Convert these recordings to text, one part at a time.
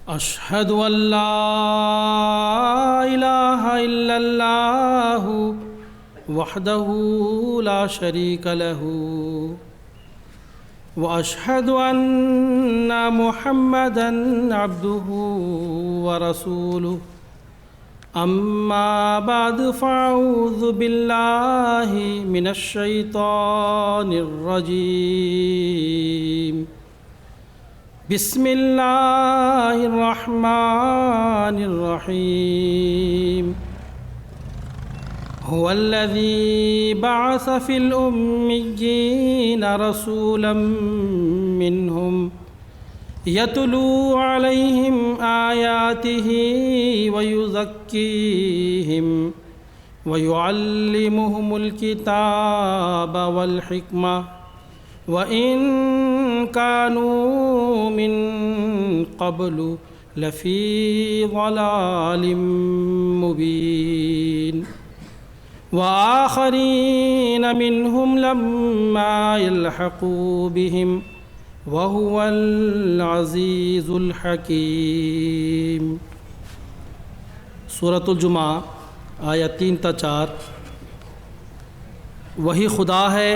أشهد أن لا إله إلا الله وحده لا شريك له وأشهد أن محمدًا عبده ورسوله أما بعد فأعوذ بالله من الشيطان الرجيم بسم الله الرحمن الرحيم هو الذي بعث في الأميين رسولا منهم يتلو عليهم آياته ويزكيهم ويعلمهم الكتاب والحكمة وإن كانوا من قبل لفي ضلال مبين وآخرين منهم لما يلحقوا بهم وهو العزیز الحکیم۔ سورۃ الجمعہ آیت 3 تا 4۔ وہی خدا ہے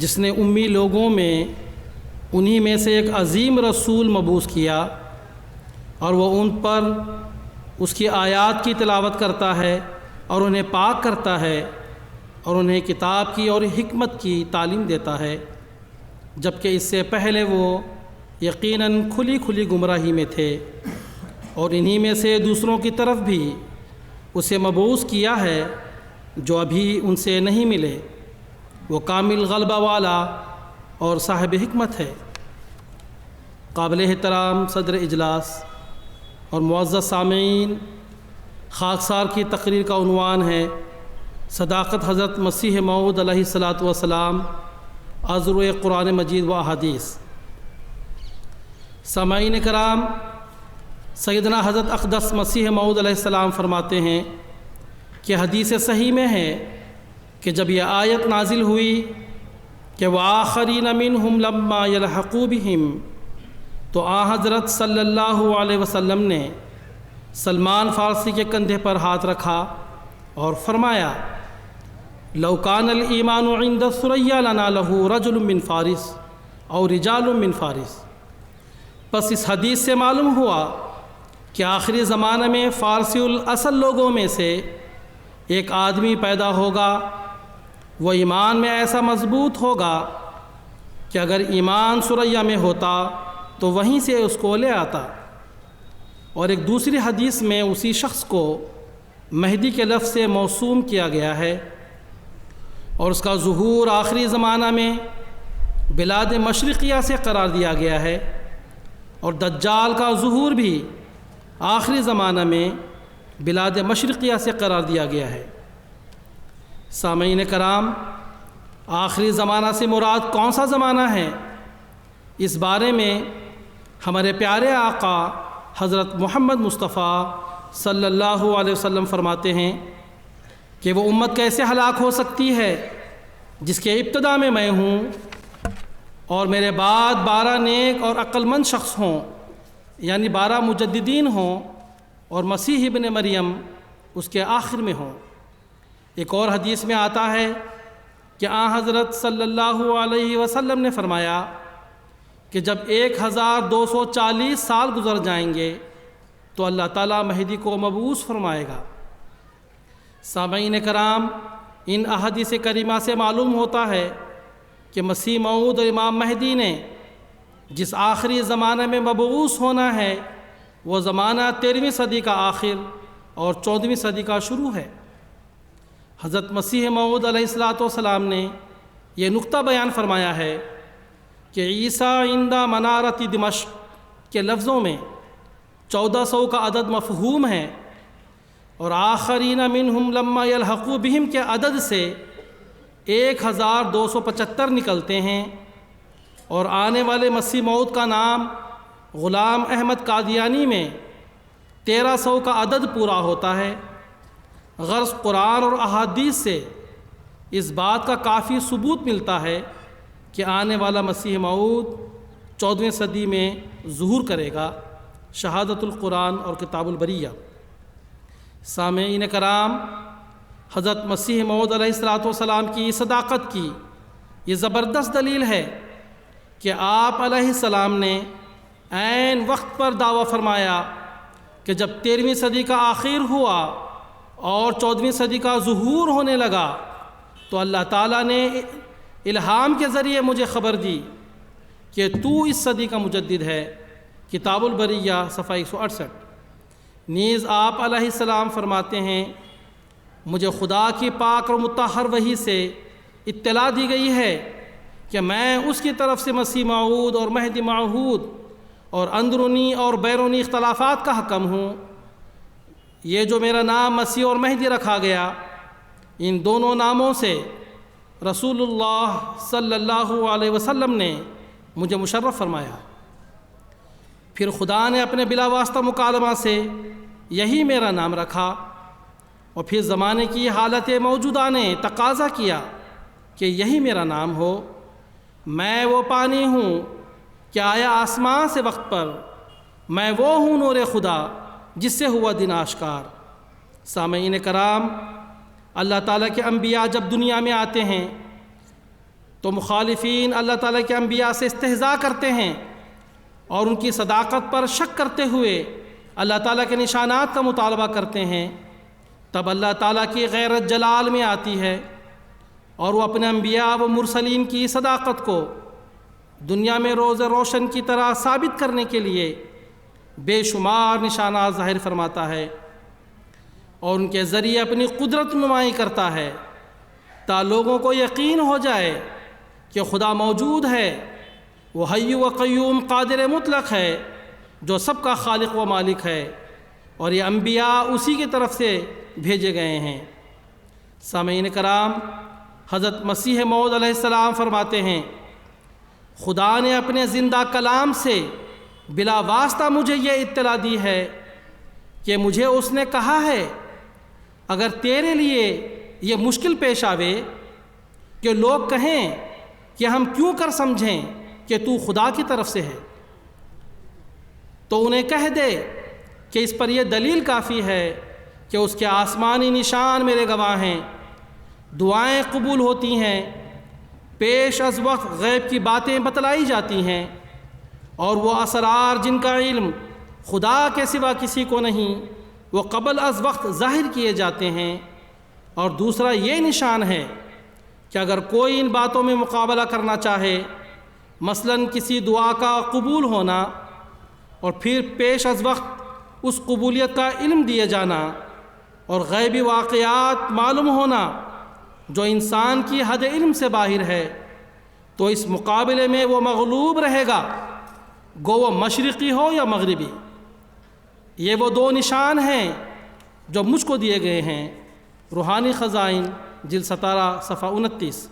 جس نے امی لوگوں میں انہی میں سے ایک عظیم رسول مبعوث کیا اور وہ ان پر اس کی آیات کی تلاوت کرتا ہے اور انہیں پاک کرتا ہے اور انہیں کتاب کی اور حکمت کی تعلیم دیتا ہے، جبکہ اس سے پہلے وہ یقیناً کھلی کھلی گمراہی میں تھے، اور انہی میں سے دوسروں کی طرف بھی اسے مبعوث کیا ہے جو ابھی ان سے نہیں ملے۔ وہ کامل غلبہ والا اور صاحب حکمت ہے۔ قابل احترام صدر اجلاس اور معزز سامعین، خاکسار کی تقریر کا عنوان ہے صداقت حضرت مسیح موعود علیہ الصلاۃ والسلام از روئے قرآن مجید و احادیث۔ سامعین کرام، سیدنا حضرت اقدس مسیح موعود علیہ السلام فرماتے ہیں کہ حدیث صحیح میں ہے کہ جب یہ آیت نازل ہوئی کہ وآخرین منہم لما یلحقوا بہم، تو حضرت صلی اللہ علیہ وسلم نے سلمان فارسی کے کندھے پر ہاتھ رکھا اور فرمایا لو کان الایمان عند الثریا لنالہ رجل من فارس اور رجال من فارس۔ پس اس حدیث سے معلوم ہوا کہ آخری زمانے میں فارسی الاصل لوگوں میں سے ایک آدمی پیدا ہوگا، وہ ایمان میں ایسا مضبوط ہوگا کہ اگر ایمان ثریا میں ہوتا تو وہیں سے اس کو لے آتا۔ اور ایک دوسری حدیث میں اسی شخص کو مہدی کے لفظ سے موسوم کیا گیا ہے، اور اس کا ظہور آخری زمانہ میں بلاد مشرقیہ سے قرار دیا گیا ہے، اور دجال کا ظہور بھی آخری زمانہ میں بلاد مشرقیہ سے قرار دیا گیا ہے۔ سامعین کرام، آخری زمانہ سے مراد کون سا زمانہ ہے؟ اس بارے میں ہمارے پیارے آقا حضرت محمد مصطفیٰ صلی اللہ علیہ وسلم فرماتے ہیں کہ وہ امت کیسے ہلاک ہو سکتی ہے جس کے ابتدا میں ہوں اور میرے بعد 12 نیک اور عقل مند شخص ہوں، یعنی 12 مجددین ہوں، اور مسیح ابن مریم اس کے آخر میں ہوں۔ ایک اور حدیث میں آتا ہے کہ حضرت صلی اللہ علیہ وسلم نے فرمایا کہ جب 1240 سال گزر جائیں گے تو اللہ تعالیٰ مہدی کو مبعوث فرمائے گا۔ سامعین کرام، ان احادیث کریمہ سے معلوم ہوتا ہے کہ مسیح موعود اور امام مہدی نے جس آخری زمانے میں مبعوث ہونا ہے وہ زمانہ 13ویں صدی کا آخر اور 14ویں صدی کا شروع ہے۔ حضرت مسیح موعود علیہ السلام نے یہ نقطہ بیان فرمایا ہے کہ عیسیٰ عندہ منارت دمشق کے لفظوں میں 1400 کا عدد مفہوم ہے، اور آخرین منہم لما یلحقوا بہم کے عدد سے 1275 نکلتے ہیں، اور آنے والے مسیح موعود کا نام غلام احمد قادیانی میں 1300 کا عدد پورا ہوتا ہے۔ غرض قرآن اور احادیث سے اس بات کا کافی ثبوت ملتا ہے کہ آنے والا مسیح موعود 14ویں صدی میں ظہور کرے گا، شہادت القرآن اور کتاب البریہ۔ سامعین کرام، حضرت مسیح موعود علیہ السلام کی صداقت کی یہ زبردست دلیل ہے کہ آپ علیہ السلام نے عین وقت پر دعویٰ فرمایا کہ جب 13ویں صدی کا آخر ہوا اور 14ویں صدی کا ظہور ہونے لگا تو اللہ تعالیٰ نے الہام کے ذریعے مجھے خبر دی کہ تو اس صدی کا مجدد ہے۔ کتاب البریہ صفحہ 168۔ نیز آپ علیہ السلام فرماتے ہیں، مجھے خدا کی پاک اور مطہر وحی سے اطلاع دی گئی ہے کہ میں اس کی طرف سے مسیح موعود اور مہدی موعود اور اندرونی اور بیرونی اختلافات کا حکم ہوں۔ یہ جو میرا نام مسیح اور مہدی رکھا گیا، ان دونوں ناموں سے رسول اللہ صلی اللہ علیہ وسلم نے مجھے مشرف فرمایا۔ پھر خدا نے اپنے بلا واسطہ مکالمہ سے یہی میرا نام رکھا، اور پھر زمانے کی حالت موجودہ نے تقاضا کیا کہ یہی میرا نام ہو۔ میں وہ پانی ہوں کہ آیا آسمان سے وقت پر، میں وہ ہوں نور خدا جس سے ہوا دن آشکار۔ سامعین کرام، اللہ تعالیٰ کے انبیاء جب دنیا میں آتے ہیں تو مخالفین اللہ تعالیٰ کے انبیاء سے استہزاء کرتے ہیں اور ان کی صداقت پر شک کرتے ہوئے اللہ تعالیٰ کے نشانات کا مطالبہ کرتے ہیں۔ تب اللہ تعالیٰ کی غیرت جلال میں آتی ہے اور وہ اپنے انبیاء و مرسلین کی صداقت کو دنیا میں روز روشن کی طرح ثابت کرنے کے لیے بے شمار نشانات ظاہر فرماتا ہے اور ان کے ذریعے اپنی قدرت نمائی کرتا ہے، تا لوگوں کو یقین ہو جائے کہ خدا موجود ہے، وہ حی و قیوم قادر مطلق ہے جو سب کا خالق و مالک ہے، اور یہ انبیاء اسی کی طرف سے بھیجے گئے ہیں۔ سامعین کرام، حضرت مسیح موعود علیہ السلام فرماتے ہیں، خدا نے اپنے زندہ کلام سے بلا واسطہ مجھے یہ اطلاع دی ہے کہ مجھے اس نے کہا ہے، اگر تیرے لیے یہ مشکل پیش آوے کہ لوگ کہیں کہ ہم کیوں کر سمجھیں کہ تو خدا کی طرف سے ہے، تو انہیں کہہ دے کہ اس پر یہ دلیل کافی ہے کہ اس کے آسمانی نشان میرے گواہ ہیں، دعائیں قبول ہوتی ہیں، پیش از وقت غیب کی باتیں بتلائی جاتی ہیں، اور وہ اسرار جن کا علم خدا کے سوا کسی کو نہیں وہ قبل از وقت ظاہر کیے جاتے ہیں۔ اور دوسرا یہ نشان ہے کہ اگر کوئی ان باتوں میں مقابلہ کرنا چاہے، مثلاً کسی دعا کا قبول ہونا اور پھر پیش از وقت اس قبولیت کا علم دیے جانا اور غیبی واقعات معلوم ہونا جو انسان کی حد علم سے باہر ہے، تو اس مقابلے میں وہ مغلوب رہے گا، گو وہ مشرقی ہو یا مغربی۔ یہ وہ دو نشان ہیں جو مجھ کو دیے گئے ہیں۔ روحانی خزائن جلد 17 صفحہ 29۔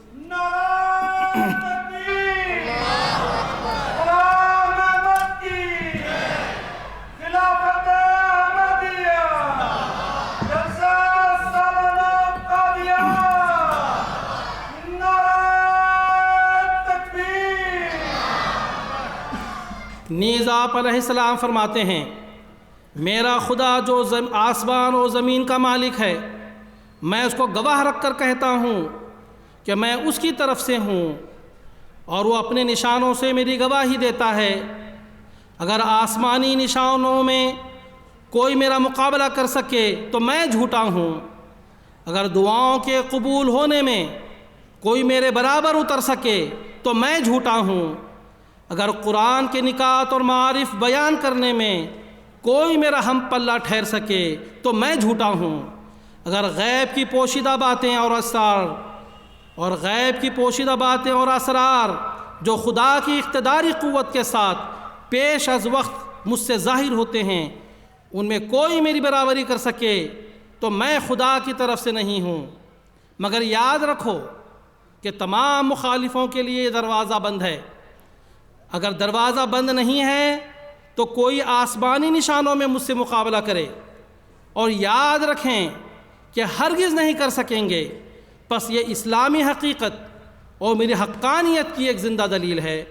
نیز آپ علیہ السلام فرماتے ہیں، میرا خدا جو آسمان و زمین کا مالک ہے، میں اس کو گواہ رکھ کر کہتا ہوں کہ میں اس کی طرف سے ہوں، اور وہ اپنے نشانوں سے میری گواہی دیتا ہے۔ اگر آسمانی نشانوں میں کوئی میرا مقابلہ کر سکے تو میں جھوٹا ہوں، اگر دعاؤں کے قبول ہونے میں کوئی میرے برابر اتر سکے تو میں جھوٹا ہوں، اگر قرآن کے نکات اور معارف بیان کرنے میں کوئی میرا ہم پلہ ٹھہر سکے تو میں جھوٹا ہوں، اگر غیب کی پوشیدہ باتیں اور اسرار جو خدا کی اقتداری قوت کے ساتھ پیش از وقت مجھ سے ظاہر ہوتے ہیں ان میں کوئی میری برابری کر سکے تو میں خدا کی طرف سے نہیں ہوں۔ مگر یاد رکھو کہ تمام مخالفوں کے لیے یہ دروازہ بند ہے۔ اگر دروازہ بند نہیں ہے تو کوئی آسمانی نشانوں میں مجھ سے مقابلہ کرے، اور یاد رکھیں کہ ہرگز نہیں کر سکیں گے۔ پس یہ اسلامی حقیقت اور میری حقانیت کی ایک زندہ دلیل ہے۔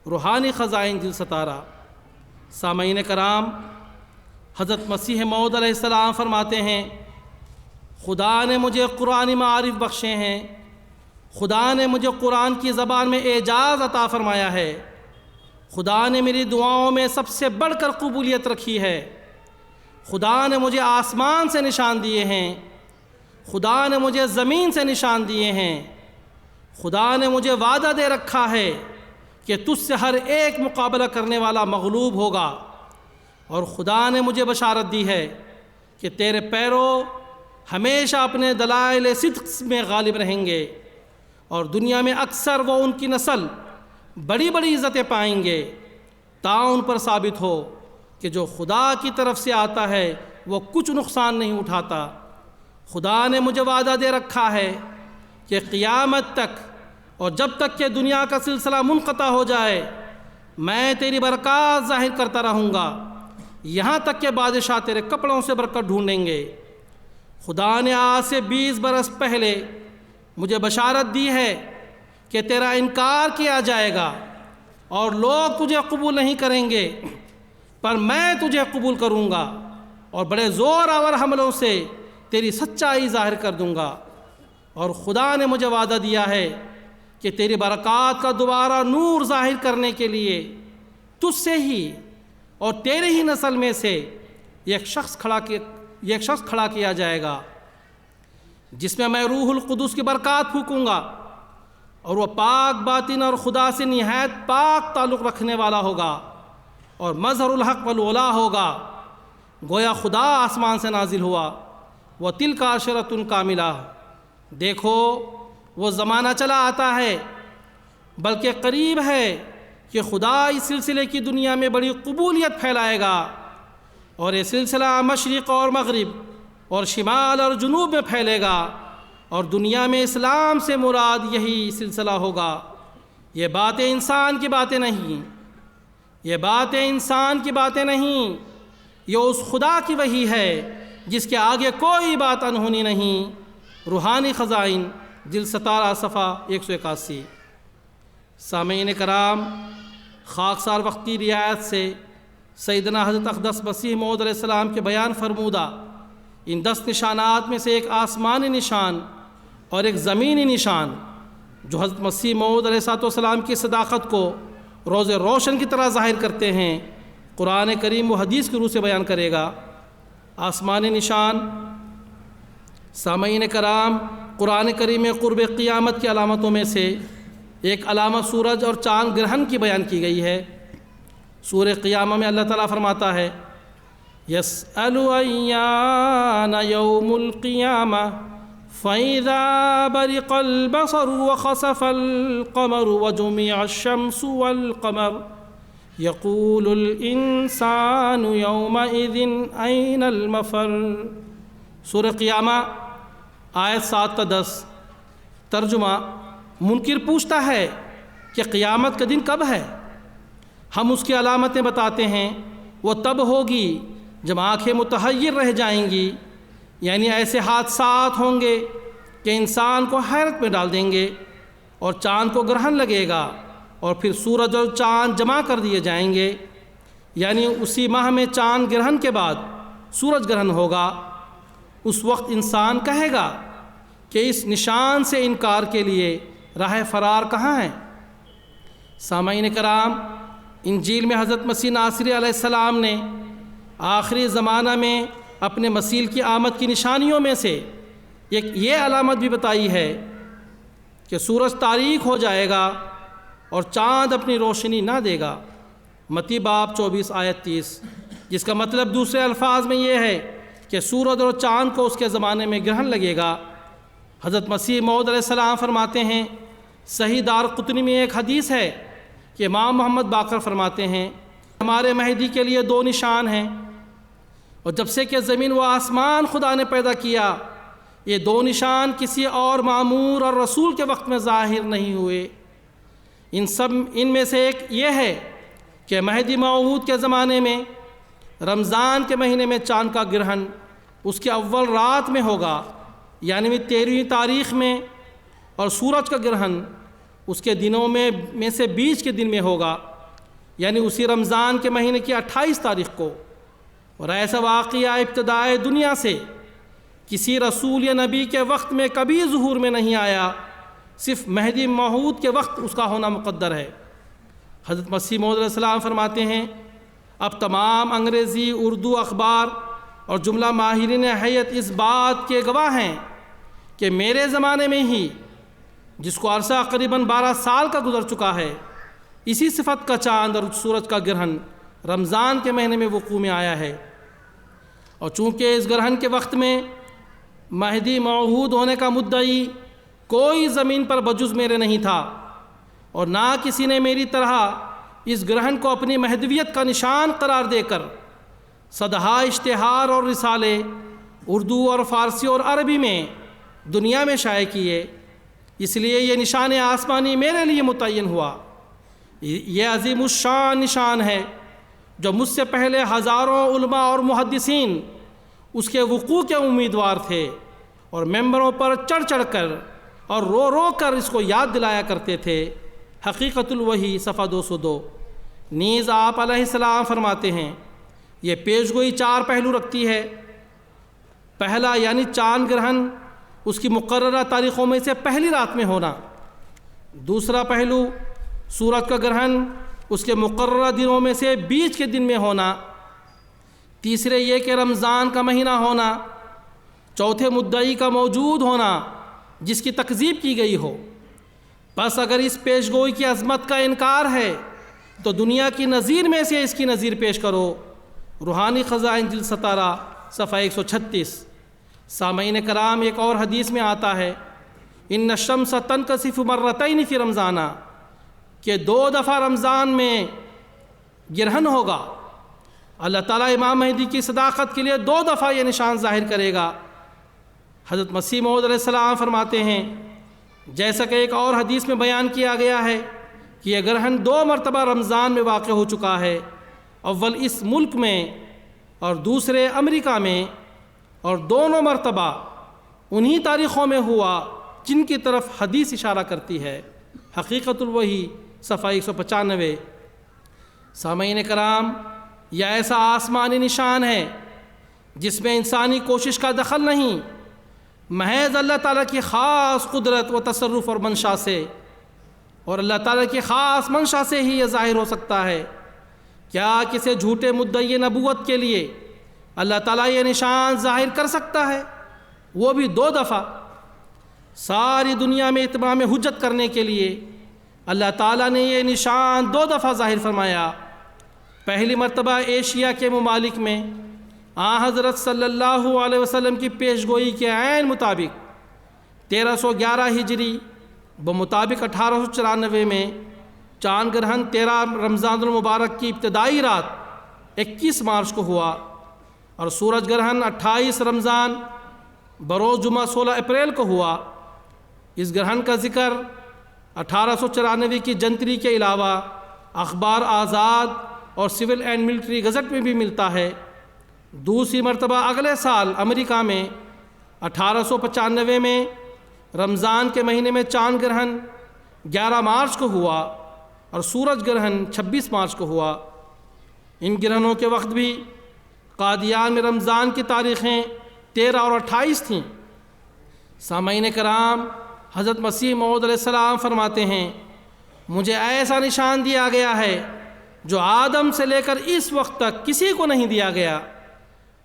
روحانی خزائن جلد 17۔ سامعین کرام، حضرت مسیح موعود علیہ السلام فرماتے ہیں خدا نے مجھے قرآن معارف بخشے ہیں، خدا نے مجھے قرآن کی زبان میں اعجاز عطا فرمایا ہے، خدا نے میری دعاؤں میں سب سے بڑھ کر قبولیت رکھی ہے، خدا نے مجھے آسمان سے نشان دیے ہیں، خدا نے مجھے زمین سے نشان دیے ہیں، خدا نے مجھے وعدہ دے رکھا ہے کہ تجھ سے ہر ایک مقابلہ کرنے والا مغلوب ہوگا، اور خدا نے مجھے بشارت دی ہے کہ تیرے پیرو ہمیشہ اپنے دلائل صدق میں غالب رہیں گے، اور دنیا میں اکثر وہ ان کی نسل بڑی بڑی عزتیں پائیں گے، تا ان پر ثابت ہو کہ جو خدا کی طرف سے آتا ہے وہ کچھ نقصان نہیں اٹھاتا۔ خدا نے مجھے وعدہ دے رکھا ہے کہ قیامت تک اور جب تک کہ دنیا کا سلسلہ منقطع ہو جائے میں تیری برکات ظاہر کرتا رہوں گا، یہاں تک کہ بادشاہ تیرے کپڑوں سے برکت ڈھونڈیں گے۔ خدا نے آج سے 20 برس پہلے مجھے بشارت دی ہے کہ تیرا انکار کیا جائے گا اور لوگ تجھے قبول نہیں کریں گے، پر میں تجھے قبول کروں گا اور بڑے زور آور حملوں سے تیری سچائی ظاہر کر دوں گا۔ اور خدا نے مجھے وعدہ دیا ہے کہ تیری برکات کا دوبارہ نور ظاہر کرنے کے لیے تجھ سے ہی اور تیرے ہی نسل میں سے ایک شخص کھڑا کیا جائے گا جس میں میں روح القدس کی برکات پھونکوں گا، اور وہ پاک باطن اور خدا سے نہایت پاک تعلق رکھنے والا ہوگا اور مظہر الحق والولا ہوگا، گویا خدا آسمان سے نازل ہوا۔ وَتِلْكَ عَشْرَةٌ كَامِلَةٌ، دیکھو وہ زمانہ چلا آتا ہے بلکہ قریب ہے کہ خدا اس سلسلے کی دنیا میں بڑی قبولیت پھیلائے گا، اور یہ سلسلہ مشرق اور مغرب اور شمال اور جنوب میں پھیلے گا، اور دنیا میں اسلام سے مراد یہی سلسلہ ہوگا۔ یہ باتیں انسان کی باتیں نہیں، یہ باتیں انسان کی باتیں نہیں، یہ اس خدا کی وحی ہے جس کے آگے کوئی بات انہونی نہیں۔ روحانی خزائن جلد 17 صفحہ 181۔ سامعین کرام، خاکسار وقت کی رعایت سے سیدنا حضرت اقدس مسیح موعود علیہ السلام کے بیان فرمودہ ان 10 نشانات میں سے ایک آسمانی نشان اور ایک زمینی نشان جو حضرت مسیح موعود علیہ السلام کی صداقت کو روز روشن کی طرح ظاہر کرتے ہیں، قرآن کریم و حدیث کی روح سے بیان کرے گا۔ آسمانی نشان، سامعین کرام، قرآن کریم میں قرب قیامت کی علامتوں میں سے ایک علامت سورج اور چاند گرہن کی بیان کی گئی ہے۔ سورہ قیامہ میں اللہ تعالیٰ فرماتا ہے يَسْأَلُ أَيَّانَ يَوْمُ الْقِيَامَةِ فَإِذَا بَرِقَ الْبَصَرُ وَخَسَفَ الْقَمَرُ وَجُمِعَ الشَّمْسُ وَالْقَمَرُ يَقُولُ الْإِنسَانُ يَوْمَئِذٍ أَيْنَ الْمَفَرُّ۔ سورہ قیامہ آیت 7 تا 10۔ ترجمہ: منکر پوچھتا ہے کہ قیامت کا دن کب ہے؟ ہم اس کی علامتیں بتاتے ہیں، وہ تب ہوگی جب آنکھیں متحیر رہ جائیں گی، یعنی ایسے حادثات ہوں گے کہ انسان کو حیرت میں ڈال دیں گے، اور چاند کو گرہن لگے گا، اور پھر سورج اور چاند جمع کر دیے جائیں گے، یعنی اسی ماہ میں چاند گرہن کے بعد سورج گرہن ہوگا۔ اس وقت انسان کہے گا کہ اس نشان سے انکار کے لیے راہ فرار کہاں ہے؟ سامعین کرام، انجیل میں حضرت مسیح ناصری علیہ السلام نے آخری زمانہ میں اپنے مسیح کی آمد کی نشانیوں میں سے ایک یہ علامت بھی بتائی ہے کہ سورج تاریک ہو جائے گا اور چاند اپنی روشنی نہ دے گا۔ متی باب 24 آیت 30، جس کا مطلب دوسرے الفاظ میں یہ ہے کہ سورج اور چاند کو اس کے زمانے میں گرہن لگے گا۔ حضرت مسیح موعود علیہ السلام فرماتے ہیں، صحیح دارقطنی میں ایک حدیث ہے کہ امام محمد باقر فرماتے ہیں، ہمارے مہدی کے لیے 2 نشان ہیں، اور جب سے کہ زمین و آسمان خدا نے پیدا کیا یہ 2 نشان کسی اور مامور اور رسول کے وقت میں ظاہر نہیں ہوئے۔ ان میں سے ایک یہ ہے کہ مہدی موعود کے زمانے میں رمضان کے مہینے میں چاند کا گرہن اس کے اول رات میں ہوگا، یعنی 13ویں تاریخ میں، اور سورج کا گرہن اس کے دنوں میں سے بیچ کے دن میں ہوگا۔ یعنی اسی رمضان کے مہینے کی 28 تاریخ کو، اور ایسا واقعہ ابتدائے دنیا سے کسی رسول یا نبی کے وقت میں کبھی ظہور میں نہیں آیا، صرف مہدی موعود کے وقت اس کا ہونا مقدر ہے۔ حضرت مسیح موعود علیہ السلام فرماتے ہیں، اب تمام انگریزی، اردو اخبار اور جملہ ماہرین حیت اس بات کے گواہ ہیں کہ میرے زمانے میں ہی، جس کو عرصہ قریباً 12 سال کا گزر چکا ہے، اسی صفت کا چاند اور سورج کا گرہن رمضان کے مہینے میں وقوع میں آیا ہے۔ اور چونکہ اس گرہن کے وقت میں مہدی موعود ہونے کا مدعی کوئی زمین پر بجز میرے نہیں تھا، اور نہ کسی نے میری طرح اس گرہن کو اپنی مہدویت کا نشان قرار دے کر صدہا اشتہار اور رسالے اردو اور فارسی اور عربی میں دنیا میں شائع کیے۔ اس لیے یہ نشان آسمانی میرے لیے متعین ہوا۔ یہ عظیم الشان نشان ہے جو مجھ سے پہلے ہزاروں علماء اور محدثین اس کے وقوع کے امیدوار تھے، اور ممبروں پر چڑھ چڑھ کر اور رو رو کر اس کو یاد دلایا کرتے تھے۔ حقیقت الوحی صفحہ 202۔ نیز آپ علیہ السلام فرماتے ہیں، یہ پیشگوئی 4 پہلو رکھتی ہے۔ پہلا یعنی چاند گرہن اس کی مقررہ تاریخوں میں سے پہلی رات میں ہونا۔ دوسرا پہلو سورج کا گرہن اس کے مقررہ دنوں میں سے بیچ کے دن میں ہونا۔ تیسرے یہ کہ رمضان کا مہینہ ہونا۔ چوتھے مدعی کا موجود ہونا جس کی تکذیب کی گئی ہو۔ بس اگر اس پیشگوئی کی عظمت کا انکار ہے تو دنیا کی نظیر میں سے اس کی نظیر پیش کرو۔ روحانی خزائن جلد 17 صفحہ 136۔ سامعین کرام، ایک اور حدیث میں آتا ہے، ان الشمس تنکسف مرتین فی رمضان، کہ 2 دفعہ رمضان میں گرہن ہوگا۔ اللہ تعالیٰ امام مہدی کی صداقت کے لیے 2 دفعہ یہ نشان ظاہر کرے گا۔ حضرت مسیح موعود علیہ السلام فرماتے ہیں، جیسا کہ ایک اور حدیث میں بیان کیا گیا ہے کہ یہ گرہن 2 مرتبہ رمضان میں واقع ہو چکا ہے، اول اس ملک میں اور دوسرے امریکہ میں، اور دونوں مرتبہ انہی تاریخوں میں ہوا جن کی طرف حدیث اشارہ کرتی ہے۔ حقیقت الوحی صفحہ 195۔ سامعین کرام، یہ ایسا آسمانی نشان ہے جس میں انسانی کوشش کا دخل نہیں، محض اللہ تعالیٰ کی خاص قدرت و تصرف اور منشا سے، اور اللہ تعالیٰ کی خاص منشا سے ہی یہ ظاہر ہو سکتا ہے۔ کیا کسی جھوٹے مدعی نبوت کے لیے اللہ تعالیٰ یہ نشان ظاہر کر سکتا ہے، وہ بھی 2 دفعہ؟ ساری دنیا میں اتمام حجت کرنے کے لیے اللہ تعالیٰ نے یہ نشان 2 دفعہ ظاہر فرمایا۔ پہلی مرتبہ ایشیا کے ممالک میں حضرت صلی اللہ علیہ وسلم کی پیشگوئی کے عین مطابق 1311 ہجری بمطابق 1894 میں چاند گرہن 13 رمضان المبارک کی ابتدائی رات 21 مارچ کو ہوا، اور سورج گرہن 28 رمضان بروز جمعہ 16 اپریل کو ہوا۔ اس گرہن کا ذکر 1894 کی جنتری کے علاوہ اخبار آزاد اور سول اینڈ ملٹری گزٹ میں بھی ملتا ہے۔ دوسری مرتبہ اگلے سال امریکہ میں 1895 میں رمضان کے مہینے میں چاند گرہن 11 مارچ کو ہوا، اور سورج گرہن 26 مارچ کو ہوا۔ ان گرہنوں کے وقت بھی قادیان میں رمضان کی تاریخیں 13 اور 28 تھیں۔ سامعین کرام، حضرت مسیح موعود علیہ السلام فرماتے ہیں، مجھے ایسا نشان دیا گیا ہے جو آدم سے لے کر اس وقت تک کسی کو نہیں دیا گیا۔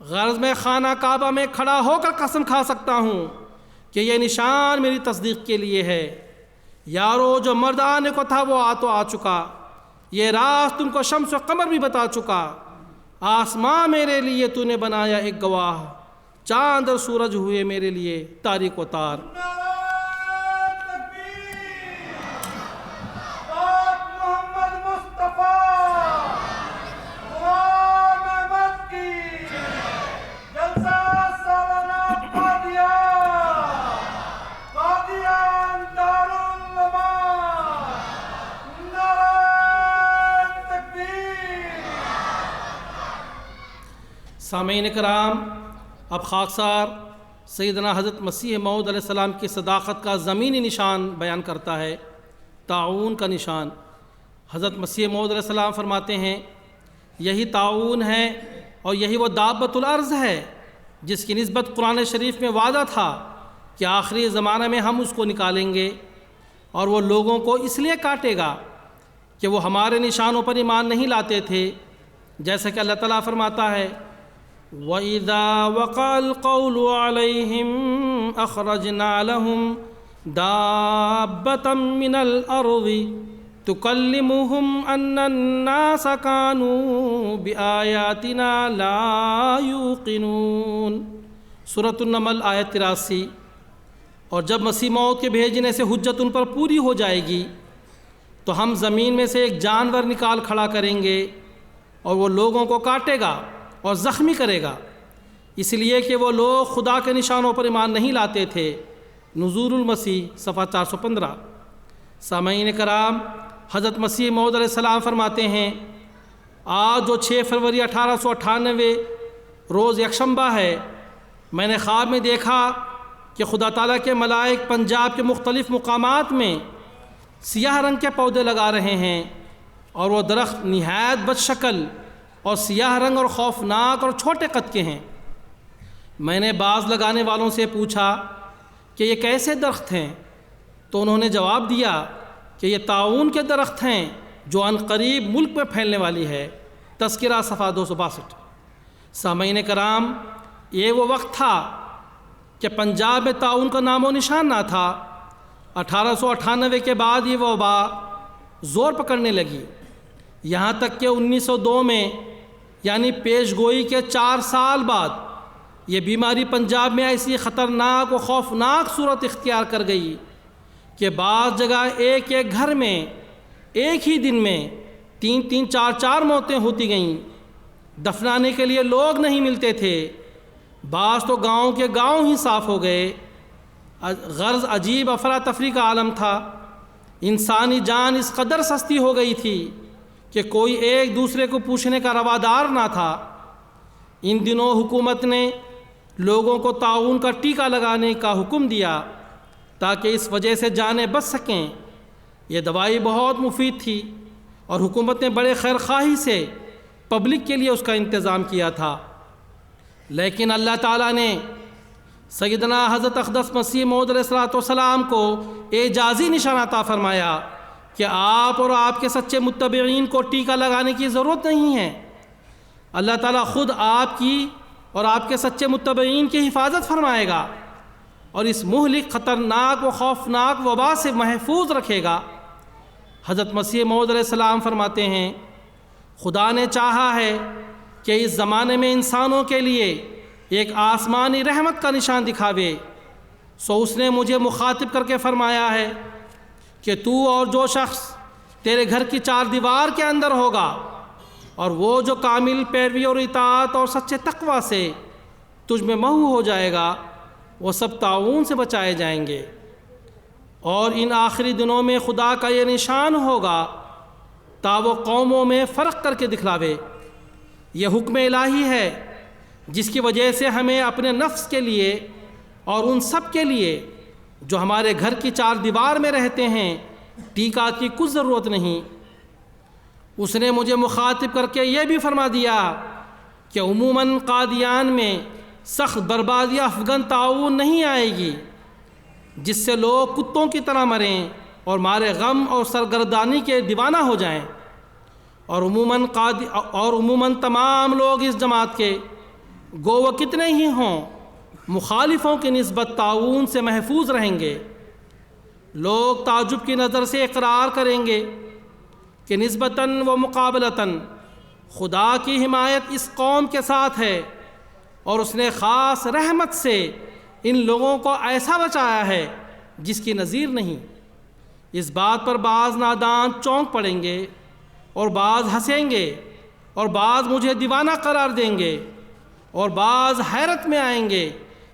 غرض میں خانہ کعبہ میں کھڑا ہو کر قسم کھا سکتا ہوں کہ یہ نشان میری تصدیق کے لیے ہے۔ یارو، جو مرد آنے کو تھا وہ تو آ چکا، یہ راز تم کو شمس و قمر بھی بتا چکا۔ آسمان میرے لیے تو نے بنایا ایک گواہ، چاند اور سورج ہوئے میرے لیے تاریک و تار۔ سامعین کرام، اب خاکسار سیدنا حضرت مسیح موعود علیہ السلام کی صداقت کا زمینی نشان بیان کرتا ہے، طاعون کا نشان۔ حضرت مسیح موعود علیہ السلام فرماتے ہیں یہی طاعون ہے اور یہی وہ دابۃ الارض ہے جس کی نسبت قرآن شریف میں وعدہ تھا کہ آخری زمانہ میں ہم اس کو نکالیں گے، اور وہ لوگوں کو اس لیے کاٹے گا کہ وہ ہمارے نشانوں پر ایمان نہیں لاتے تھے، جیسا کہ اللہ تعالیٰ فرماتا ہے وَإِذَا وَقَعَ الْقَوْلُ عَلَيْهِمْ أَخْرَجْنَا لَهُمْ دَابَّةً مِّنَ الْأَرْضِ تُكَلِّمُهُمْ أَنَّ النَّاسَ كَانُوا بِآيَاتِنَا لَا يُوقِنُونَ سورۃ النمل آیت 83۔ اور جب مسیح موعود کے بھیجنے سے حجت ان پر پوری ہو جائے گی تو ہم زمین میں سے ایک جانور نکال کھڑا کریں گے اور وہ لوگوں کو کاٹے گا اور زخمی کرے گا، اس لیے کہ وہ لوگ خدا کے نشانوں پر ایمان نہیں لاتے تھے۔ نزول المسیح صفحہ 415۔ سامعین کرام، حضرت مسیح موعود علیہ السلام فرماتے ہیں آج جو 6 فروری 1898 روز یکشنبہ ہے، میں نے خواب میں دیکھا کہ خدا تعالیٰ کے ملائک پنجاب کے مختلف مقامات میں سیاہ رنگ کے پودے لگا رہے ہیں، اور وہ درخت نہایت بد شکل اور سیاہ رنگ اور خوفناک اور چھوٹے قد کے ہیں۔ میں نے باز لگانے والوں سے پوچھا کہ یہ کیسے درخت ہیں، تو انہوں نے جواب دیا کہ یہ طاعون کے درخت ہیں جو عنقریب ملک میں پھیلنے والی ہے۔ تذکرہ صفحہ 262۔ سامعین کرام، یہ وہ وقت تھا کہ پنجاب میں طاعون کا نام و نشان نہ تھا۔ 1898 کے بعد یہ وبا زور پکڑنے لگی، یہاں تک کہ 1902 میں یعنی پیش گوئی کے 4 سال بعد یہ بیماری پنجاب میں ایسی خطرناک و خوفناک صورت اختیار کر گئی کہ بعض جگہ ایک گھر میں ایک ہی دن میں 3 4 موتیں ہوتی گئیں۔ دفنانے کے لیے لوگ نہیں ملتے تھے، بعض تو گاؤں کے گاؤں ہی صاف ہو گئے۔ غرض عجیب افراتفری کا عالم تھا، انسانی جان اس قدر سستی ہو گئی تھی کہ کوئی ایک دوسرے کو پوچھنے کا روادار نہ تھا۔ ان دنوں حکومت نے لوگوں کو طاعون کا ٹیکہ لگانے کا حکم دیا تاکہ اس وجہ سے جانیں بچ سکیں۔ یہ دوائی بہت مفید تھی اور حکومت نے بڑے خیر خواہی سے پبلک کے لیے اس کا انتظام کیا تھا، لیکن اللہ تعالیٰ نے سیدنا حضرت اقدس مسیح موعود علیہ السلام کو اعجازی نشان عطا فرمایا کہ آپ اور آپ کے سچے متبعین کو ٹیکہ لگانے کی ضرورت نہیں ہے۔ اللہ تعالیٰ خود آپ کی اور آپ کے سچے متبعین کی حفاظت فرمائے گا اور اس مہلک، خطرناک و خوفناک وبا سے محفوظ رکھے گا۔ حضرت مسیح موعود علیہ السلام فرماتے ہیں خدا نے چاہا ہے کہ اس زمانے میں انسانوں کے لیے ایک آسمانی رحمت کا نشان دکھاوے، سو اس نے مجھے مخاطب کر کے فرمایا ہے کہ تو اور جو شخص تیرے گھر کی 4 دیوار کے اندر ہوگا اور وہ جو کامل پیروی اور اطاعت اور سچے تقوی سے تجھ میں محو ہو جائے گا، وہ سب طاعون سے بچائے جائیں گے۔ اور ان آخری دنوں میں خدا کا یہ نشان ہوگا تا وہ قوموں میں فرق کر کے دکھلاوے۔ یہ حکم الہی ہے جس کی وجہ سے ہمیں اپنے نفس کے لیے اور ان سب کے لیے جو ہمارے گھر کی 4 دیوار میں رہتے ہیں ٹیکہ کی کچھ ضرورت نہیں۔ اس نے مجھے مخاطب کر کے یہ بھی فرما دیا کہ عموماً قادیان میں سخت بربادی افغان طاعون نہیں آئے گی جس سے لوگ کتوں کی طرح مریں اور مارے غم اور سرگردانی کے دیوانہ ہو جائیں، اور عموماً تمام لوگ اس جماعت کے گو وہ کتنے ہی ہوں مخالفوں کی نسبت طاعون سے محفوظ رہیں گے۔ لوگ تعجب کی نظر سے اقرار کریں گے کہ نسبتاً و مقابلتاً خدا کی حمایت اس قوم کے ساتھ ہے اور اس نے خاص رحمت سے ان لوگوں کو ایسا بچایا ہے جس کی نظیر نہیں۔ اس بات پر بعض نادان چونک پڑیں گے اور بعض ہنسیں گے اور بعض مجھے دیوانہ قرار دیں گے اور بعض حیرت میں آئیں گے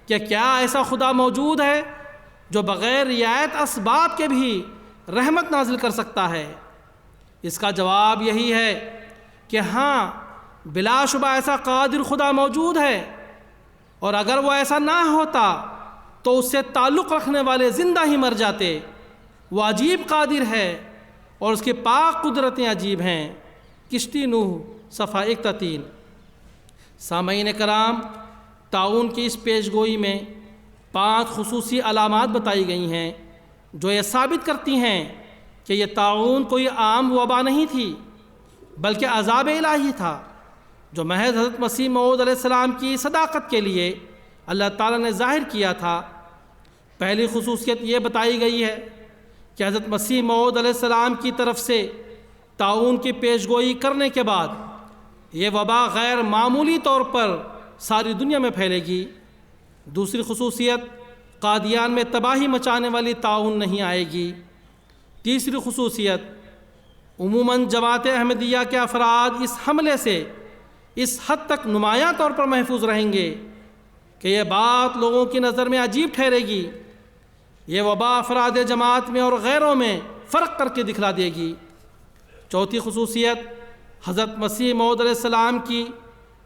کہ کیا ایسا خدا موجود ہے جو بغیر رعایت اسباب کے بھی رحمت نازل کر سکتا ہے؟ اس کا جواب یہی ہے کہ ہاں، بلا شبہ ایسا قادر خدا موجود ہے، اور اگر وہ ایسا نہ ہوتا تو اس سے تعلق رکھنے والے زندہ ہی مر جاتے۔ وہ عجیب قادر ہے اور اس کی پاک قدرتیں عجیب ہیں۔ کشتی نوح صفحہ 103۔ سامعین کرام، طاعون کی اس پیش گوئی میں 5 خصوصی علامات بتائی گئی ہیں جو یہ ثابت کرتی ہیں کہ یہ طاعون کوئی عام وبا نہیں تھی بلکہ عذاب الہی تھا جو محض حضرت مسیح موعود علیہ السلام کی صداقت کے لیے اللہ تعالیٰ نے ظاہر کیا تھا۔ پہلی خصوصیت یہ بتائی گئی ہے کہ حضرت مسیح موعود علیہ السلام کی طرف سے طاعون کی پیش گوئی کرنے کے بعد یہ وبا غیر معمولی طور پر ساری دنیا میں پھیلے گی۔ دوسری خصوصیت، قادیان میں تباہی مچانے والی طاعون نہیں آئے گی۔ تیسری خصوصیت، عموماً جماعت احمدیہ کے افراد اس حملے سے اس حد تک نمایاں طور پر محفوظ رہیں گے کہ یہ بات لوگوں کی نظر میں عجیب ٹھہرے گی۔ یہ وبا افراد جماعت میں اور غیروں میں فرق کر کے دکھلا دے گی۔ چوتھی خصوصیت، حضرت مسیح موعود علیہ السلام کی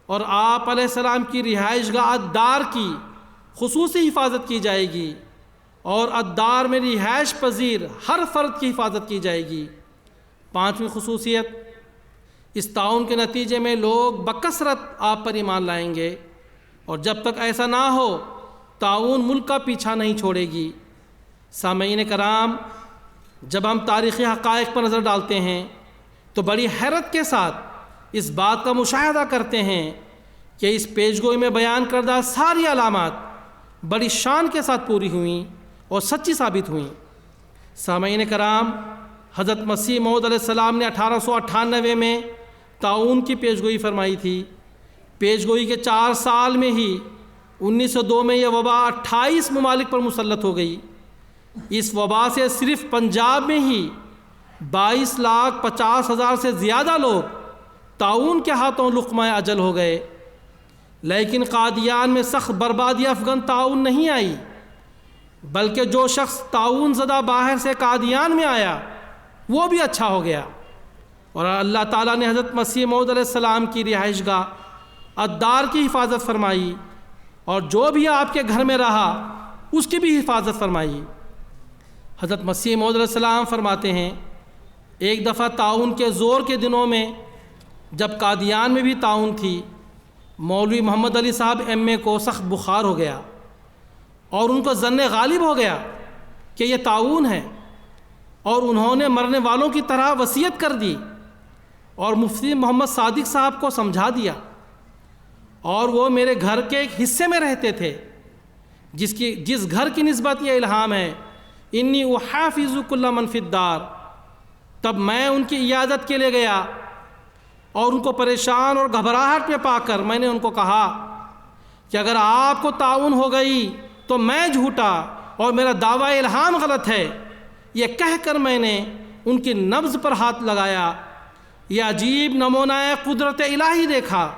اور آپ علیہ السلام کی رہائش گاہ ادار کی خصوصی حفاظت کی جائے گی اور ادار میں رہائش پذیر ہر فرد کی حفاظت کی جائے گی۔ پانچویں خصوصیت، اس طاعون کے نتیجے میں لوگ بکثرت آپ پر ایمان لائیں گے، اور جب تک ایسا نہ ہو طاعون ملک کا پیچھا نہیں چھوڑے گی۔ سامعین کرام، جب ہم تاریخی حقائق پر نظر ڈالتے ہیں تو بڑی حیرت کے ساتھ اس بات کا مشاہدہ کرتے ہیں کہ اس پیش گوئی میں بیان کردہ ساری علامات بڑی شان کے ساتھ پوری ہوئیں اور سچی ثابت ہوئیں۔ سامعین کرام، حضرت مسیح موعود علیہ السلام نے 1898 میں طاعون کی پیش گوئی فرمائی تھی۔ پیش گوئی کے 4 سال میں ہی 1902 میں یہ وبا 28 ممالک پر مسلط ہو گئی۔ اس وبا سے صرف پنجاب میں ہی 22,50,000 سے زیادہ لوگ طاعون کے ہاتھوں لقمہ اجل ہو گئے۔ لیکن قادیان میں سخت بربادی افغان طاعون نہیں آئی، بلکہ جو شخص طاعون زدہ باہر سے قادیان میں آیا وہ بھی اچھا ہو گیا، اور اللہ تعالیٰ نے حضرت مسیح موعود علیہ السلام کی رہائش گاہ ادار کی حفاظت فرمائی، اور جو بھی آپ کے گھر میں رہا اس کی بھی حفاظت فرمائی۔ حضرت مسیح موعود علیہ السلام فرماتے ہیں، ایک دفعہ طاعون کے زور کے دنوں میں جب قادیان میں بھی طاعون تھی، مولوی محمد علی صاحب ایم اے کو سخت بخار ہو گیا اور ان کو ظن غالب ہو گیا کہ یہ طاعون ہے، اور انہوں نے مرنے والوں کی طرح وصیت کر دی اور مفتی محمد صادق صاحب کو سمجھا دیا، اور وہ میرے گھر کے ایک حصے میں رہتے تھے جس گھر کی نسبت یہ الہام ہے، انی احافظ کل من فی الدار۔ تب میں ان کی عیادت کے لیے گیا اور ان کو پریشان اور گھبراہٹ میں پا کر میں نے ان کو کہا کہ اگر آپ کو طاعون ہو گئی تو میں جھوٹا اور میرا دعویٰ الہام غلط ہے۔ یہ کہہ کر میں نے ان کی نبض پر ہاتھ لگایا، یہ عجیب نمونہ قدرت الہی دیکھا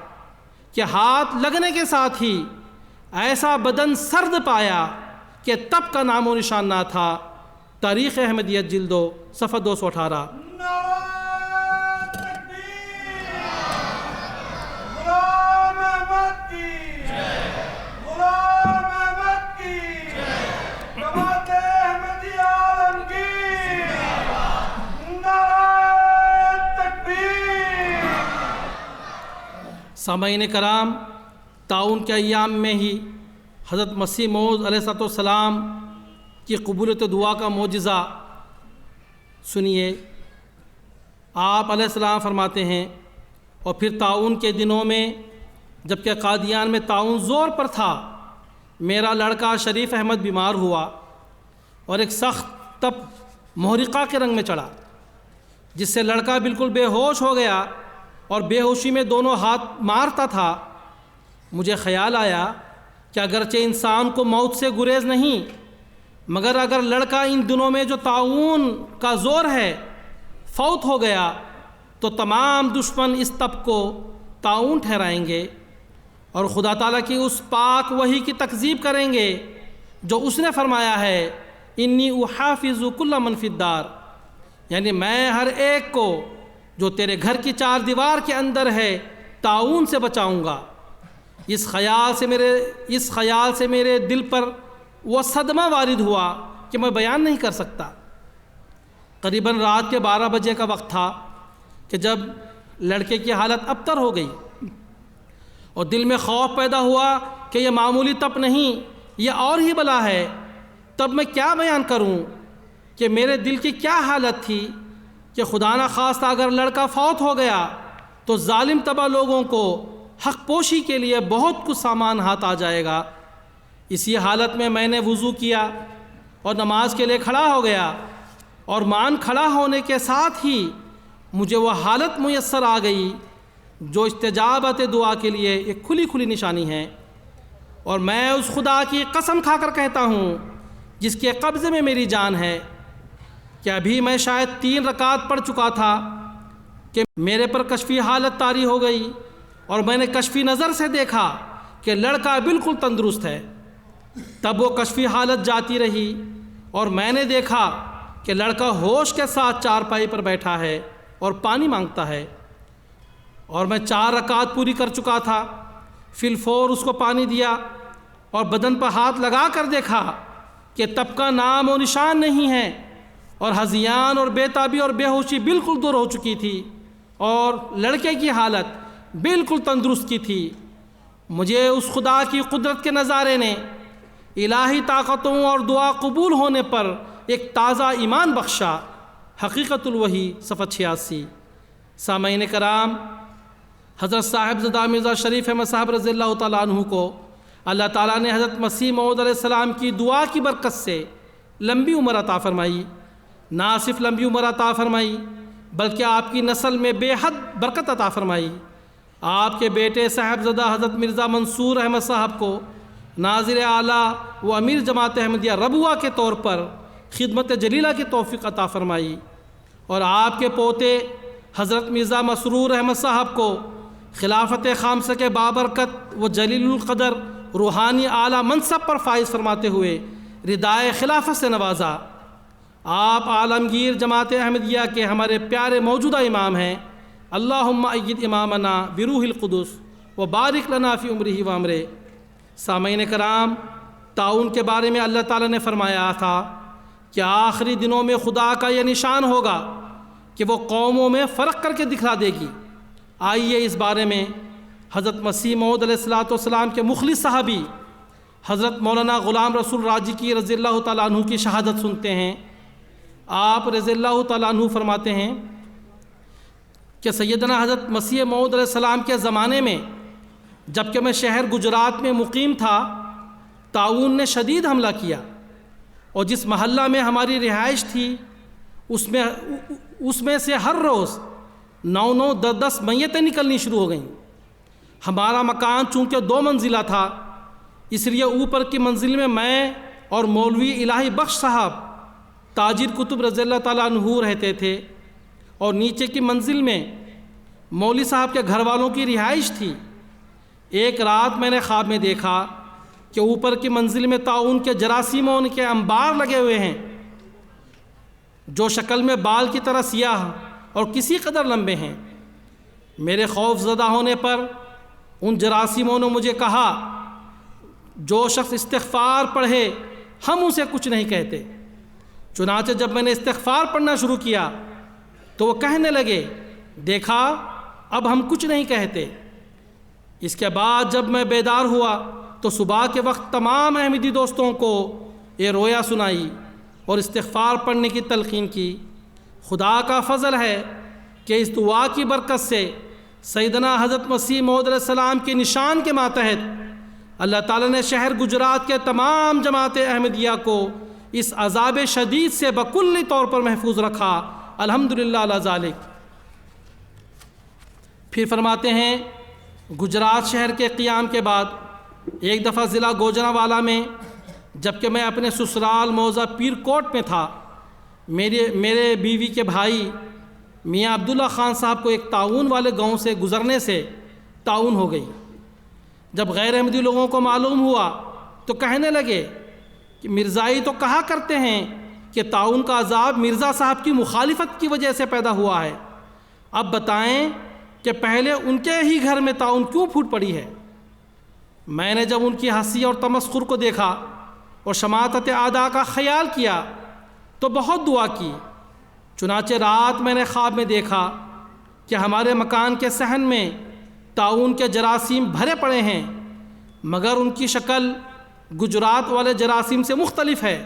کہ ہاتھ لگنے کے ساتھ ہی ایسا بدن سرد پایا کہ تب کا نام و نشان نہ تھا۔ تاریخ احمدیت جلد 2 صفحہ 218۔ سامعین کرام، طاعون کے ایام میں ہی حضرت مسیح موعود علیہ السلام کی قبولیت دعا کا معجزہ سنیے۔ آپ علیہ السلام فرماتے ہیں، اور پھر طاعون کے دنوں میں جبکہ قادیان میں طاعون زور پر تھا، میرا لڑکا شریف احمد بیمار ہوا اور ایک سخت تپ محرقہ کے رنگ میں چڑھا، جس سے لڑکا بالکل بے ہوش ہو گیا اور بے ہوشی میں دونوں ہاتھ مارتا تھا۔ مجھے خیال آیا کہ اگرچہ انسان کو موت سے گریز نہیں، مگر اگر لڑکا ان دنوں میں جو طاعون کا زور ہے فوت ہو گیا تو تمام دشمن اس تپ کو طاعون ٹھہرائیں گے اور خدا تعالیٰ کی اس پاک وحی کی تکذیب کریں گے جو اس نے فرمایا ہے، انی احافظ کل من فی الدار، یعنی میں ہر ایک کو جو تیرے گھر کی 4 دیوار کے اندر ہے طاعون سے بچاؤں گا۔ اس خیال سے میرے دل پر وہ صدمہ وارد ہوا کہ میں بیان نہیں کر سکتا۔ قریباً رات کے 12 بجے کا وقت تھا کہ جب لڑکے کی حالت ابتر ہو گئی اور دل میں خوف پیدا ہوا کہ یہ معمولی تپ نہیں، یہ اور ہی بلا ہے۔ تب میں کیا بیان کروں کہ میرے دل کی کیا حالت تھی کہ خدا نخواستہ اگر لڑکا فوت ہو گیا تو ظالم تباہ لوگوں کو حق پوشی کے لیے بہت کچھ سامان ہاتھ آ جائے گا۔ اسی حالت میں نے وضو کیا اور نماز کے لیے کھڑا ہو گیا، اور مان کھڑا ہونے کے ساتھ ہی مجھے وہ حالت میسر آ گئی جو استجابت دعا کے لیے ایک کھلی نشانی ہے۔ اور میں اس خدا کی قسم کھا کر کہتا ہوں جس کے قبضے میں میری جان ہے کہ ابھی میں شاید 3 رکعت پڑھ چکا تھا کہ میرے پر کشفی حالت طاری ہو گئی، اور میں نے کشفی نظر سے دیکھا کہ لڑکا بالکل تندرست ہے۔ تب وہ کشفی حالت جاتی رہی اور میں نے دیکھا کہ لڑکا ہوش کے ساتھ چارپائی پر بیٹھا ہے اور پانی مانگتا ہے، اور میں 4 رکعت پوری کر چکا تھا۔ فی الفور اس کو پانی دیا اور بدن پر ہاتھ لگا کر دیکھا کہ تب کا نام و نشان نہیں ہے، اور ہذیان اور بے تابی اور بے ہوشی بالکل دور ہو چکی تھی، اور لڑکے کی حالت بالکل تندرست کی تھی۔ مجھے اس خدا کی قدرت کے نظارے نے الہی طاقتوں اور دعا قبول ہونے پر ایک تازہ ایمان بخشا۔ حقیقت الوحی صفحہ 86۔ سامعین کرام، حضرت صاحب زدہ مرزا شریف احمد صاحب رضی اللہ تعالیٰ عنہ کو اللہ تعالیٰ نے حضرت مسیح موعود علیہ السلام کی دعا کی برکت سے لمبی عمر عطا فرمائی۔ نہ صرف لمبی عمر عطا فرمائی بلکہ آپ کی نسل میں بے حد برکت عطا فرمائی۔ آپ کے بیٹے صاحبزدہ حضرت مرزا منصور احمد صاحب کو ناظر اعلیٰ و امیر جماعت احمدیہ ربوہ کے طور پر خدمت جلیلہ کی توفیق عطا فرمائی، اور آپ کے پوتے حضرت مرزا مسرور احمد صاحب کو خلافت خامسہ کے بابرکت و جلیل القدر روحانی اعلیٰ منصب پر فائز فرماتے ہوئے ردائے خلافت سے نوازا۔ آپ عالمگیر جماعت احمدیہ کے ہمارے پیارے موجودہ امام ہیں۔ اللہم اید امامنا بروح القدس و بارک لنا فی عمرہ و امرہ۔ سامعین کرام، تعاون کے بارے میں اللہ تعالیٰ نے فرمایا تھا کہ آخری دنوں میں خدا کا یہ نشان ہوگا کہ وہ قوموں میں فرق کر کے دکھلا دے گی۔ آئیے اس بارے میں حضرت مسیح موعود علیہ السلام کے مخلص صحابی حضرت مولانا غلام رسول راجی کی رضی اللہ تعالیٰ عنہ کی شہادت سنتے ہیں۔ آپ رضی اللہ تعالیٰ عنہ فرماتے ہیں کہ سیدنا حضرت مسیح موعود علیہ السلام کے زمانے میں جبکہ میں شہر گجرات میں مقیم تھا، طاعون نے شدید حملہ کیا، اور جس محلہ میں ہماری رہائش تھی اس میں سے ہر روز 9 10 میتیں نکلنی شروع ہو گئیں۔ ہمارا مکان چونکہ 2 منزلہ تھا، اس لیے اوپر کی منزل میں میں اور مولوی الہی بخش صاحب تاجر کتب رضی اللہ تعالیٰ عنہ رہتے تھے، اور نیچے کی منزل میں مولوی صاحب کے گھر والوں کی رہائش تھی۔ ایک رات میں نے خواب میں دیکھا کہ اوپر کی منزل میں طاعون کے جراثیموں کے انبار لگے ہوئے ہیں، جو شکل میں بال کی طرح سیاہ اور کسی قدر لمبے ہیں۔ میرے خوف زدہ ہونے پر ان جراثیموں نے مجھے کہا، جو شخص استغفار پڑھے ہم اسے کچھ نہیں کہتے۔ چنانچہ جب میں نے استغفار پڑھنا شروع کیا تو وہ کہنے لگے، دیکھا اب ہم کچھ نہیں کہتے۔ اس کے بعد جب میں بیدار ہوا تو صبح کے وقت تمام احمدی دوستوں کو یہ رویا سنائی اور استغفار پڑھنے کی تلقین کی۔ خدا کا فضل ہے کہ اس دعا کی برکت سے سیدنا حضرت مسیح موعود علیہ السلام کے نشان کے ماتحت اللہ تعالیٰ نے شہر گجرات کے تمام جماعت احمدیہ کو اس عذاب شدید سے بکلی طور پر محفوظ رکھا۔ الحمدللہ علی ذالک۔ پھر فرماتے ہیں، گجرات شہر کے قیام کے بعد ایک دفعہ ضلع گوجرانوالہ میں جبکہ میں اپنے سسرال موضع پیر کوٹ میں تھا، میرے بیوی کے بھائی میاں عبداللہ خان صاحب کو ایک طاعون والے گاؤں سے گزرنے سے طاعون ہو گئی۔ جب غیر احمدی لوگوں کو معلوم ہوا تو کہنے لگے کہ مرزائی تو کہا کرتے ہیں کہ طاعون کا عذاب مرزا صاحب کی مخالفت کی وجہ سے پیدا ہوا ہے، اب بتائیں کہ پہلے ان کے ہی گھر میں طاعون کیوں پھوٹ پڑی ہے؟ میں نے جب ان کی ہنسی اور تمسخر کو دیکھا اور شماتت اعداء کا خیال کیا تو بہت دعا کی، چنانچہ رات میں نے خواب میں دیکھا کہ ہمارے مکان کے صحن میں طاعون کے جراثیم بھرے پڑے ہیں، مگر ان کی شکل گجرات والے جراثیم سے مختلف ہے،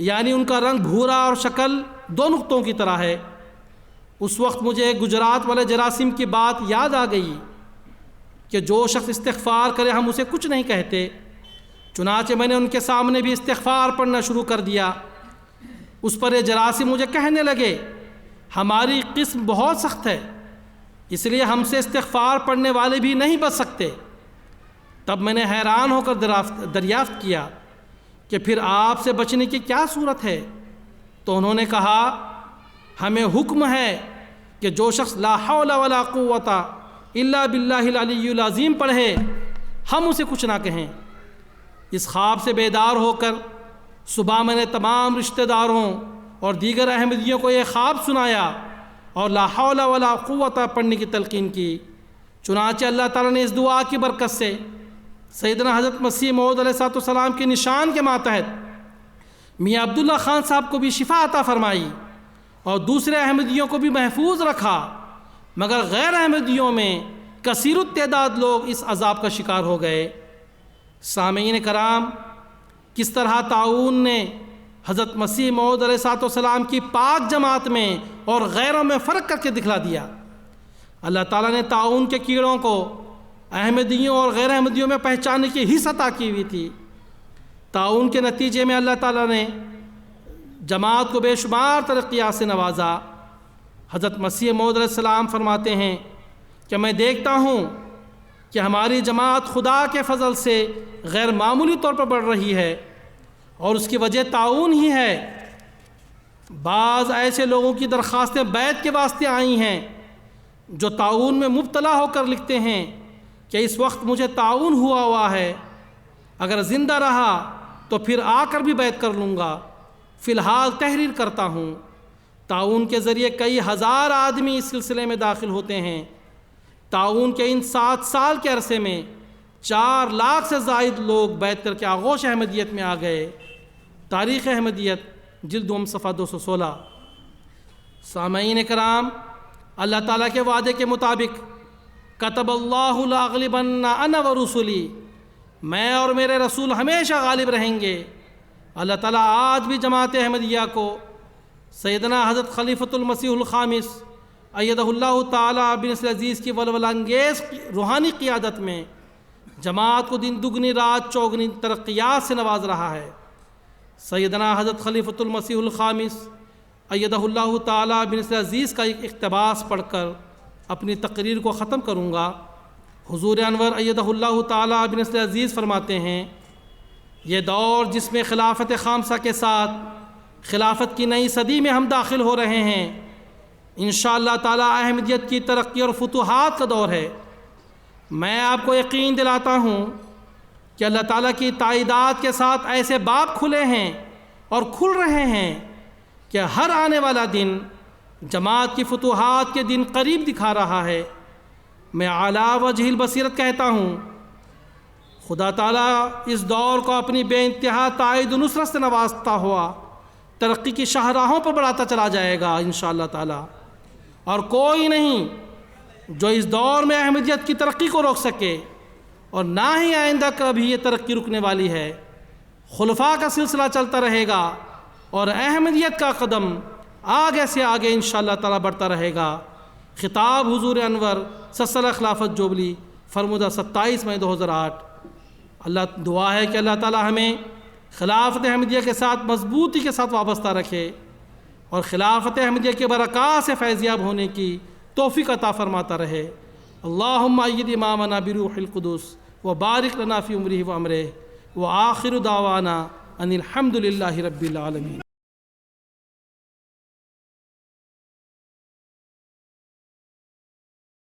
یعنی ان کا رنگ بھورا اور شکل 2 نقطوں کی طرح ہے۔ اس وقت مجھے گجرات والے جراثیم کی بات یاد آ گئی کہ جو شخص استغفار کرے ہم اسے کچھ نہیں کہتے۔ چنانچہ میں نے ان کے سامنے بھی استغفار پڑھنا شروع کر دیا۔ اس پر یہ جراثیم مجھے کہنے لگے ہماری قسم بہت سخت ہے، اس لیے ہم سے استغفار پڑھنے والے بھی نہیں بچ سکتے۔ تب میں نے حیران ہو کر دریافت کیا کہ پھر آپ سے بچنے کی کیا صورت ہے؟ تو انہوں نے کہا ہمیں حکم ہے کہ جو شخص لا حول ولا قوت الا باللہ العلی العظیم پڑھے ہم اسے کچھ نہ کہیں۔ اس خواب سے بیدار ہو کر صبح میں نے تمام رشتہ داروں اور دیگر احمدیوں کو یہ خواب سنایا اور لا حول ولا قوت پڑھنے کی تلقین کی۔ چنانچہ اللہ تعالیٰ نے اس دعا کی برکت سے سیدنا حضرت مسیح موعود علیہ السلام کے نشان کے ماتحت میاں عبداللہ خان صاحب کو بھی شفا عطا فرمائی اور دوسرے احمدیوں کو بھی محفوظ رکھا، مگر غیر احمدیوں میں کثیر التعداد لوگ اس عذاب کا شکار ہو گئے۔ سامعین کرام، کس طرح طاعون نے حضرت مسیح موعود علیہ السلام کی پاک جماعت میں اور غیروں میں فرق کر کے دکھلا دیا۔ اللہ تعالیٰ نے طاعون کے کیڑوں کو احمدیوں اور غیر احمدیوں میں پہچاننے کی حس عطا کی ہوئی تھی۔ طاعون کے نتیجے میں اللہ تعالیٰ نے جماعت کو بے شمار ترقیات سے نوازا۔ حضرت مسیح موعود علیہ السلام فرماتے ہیں کہ میں دیکھتا ہوں کہ ہماری جماعت خدا کے فضل سے غیر معمولی طور پر بڑھ رہی ہے اور اس کی وجہ طاعون ہی ہے۔ بعض ایسے لوگوں کی درخواستیں بیعت کے واسطے آئی ہیں جو طاعون میں مبتلا ہو کر لکھتے ہیں کہ اس وقت مجھے طاعون ہوا ہے، اگر زندہ رہا تو پھر آ کر بھی بیعت کر لوں گا، فی الحال تحریر کرتا ہوں۔ طاعون کے ذریعے کئی ہزار آدمی اس سلسلے میں داخل ہوتے ہیں۔ طاعون کے ان 7 سال کے عرصے میں 4 لاکھ سے زائد لوگ بیعت کر کے آغوش احمدیت میں آ گئے۔ تاریخ احمدیت جلد صفحہ 216۔ سامعین کرام، اللہ تعالیٰ کے وعدے کے مطابق کتب اللہ لاغلبن انا ورسلی، میں اور میرے رسول ہمیشہ غالب رہیں گے۔ اللہ تعالیٰ آج بھی جماعت احمدیہ کو سیدنا حضرت خلیفۃ المسیح الخامس ایدہ اللہ تعالیٰ بن عزیز کی ولولہ انگیز روحانی قیادت میں جماعت کو دن دگنی رات چوگنی ترقیات سے نواز رہا ہے۔ سیدنا حضرت خلیفۃ المسیح الخامس ایدہ اللہ تعالیٰ بن عزیز کا ایک اقتباس پڑھ کر اپنی تقریر کو ختم کروں گا۔ حضور انور ایدہ اللہ تعالیٰ بن عزیز فرماتے ہیں یہ دور جس میں خلافت خامسہ کے ساتھ خلافت کی نئی صدی میں ہم داخل ہو رہے ہیں، انشاءاللہ تعالیٰ احمدیت کی ترقی اور فتوحات کا دور ہے۔ میں آپ کو یقین دلاتا ہوں کہ اللہ تعالیٰ کی تائیدات کے ساتھ ایسے باب کھلے ہیں اور کھل رہے ہیں کہ ہر آنے والا دن جماعت کی فتوحات کے دن قریب دکھا رہا ہے۔ میں اعلیٰ وجہ البصیرت کہتا ہوں خدا تعالیٰ اس دور کو اپنی بے انتہا تائید و نصرت سے نوازتا ہوا ترقی کی شاہراہوں پر بڑھاتا چلا جائے گا انشاءاللہ تعالیٰ، اور کوئی نہیں جو اس دور میں احمدیت کی ترقی کو روک سکے، اور نہ ہی آئندہ کبھی یہ ترقی رکنے والی ہے۔ خلفاء کا سلسلہ چلتا رہے گا اور احمدیت کا قدم آگے سے آگے انشاءاللہ تعالیٰ بڑھتا رہے گا۔ خطاب حضور انور سلسلہ خلافت جوبلی فرمودہ 27 مئی 2008۔ اللہ دعا ہے کہ اللہ تعالیٰ ہمیں خلافت احمدیہ کے ساتھ مضبوطی کے ساتھ وابستہ رکھے اور خلافت احمدیہ کے برکات سے فیضیاب ہونے کی توفیق عطا فرماتا رہے۔ اللہم اید امامنا بروح القدس وبارک لنا فی عمرہ و امرہ وآخر دعوانا ان الحمد للہ رب العالمین۔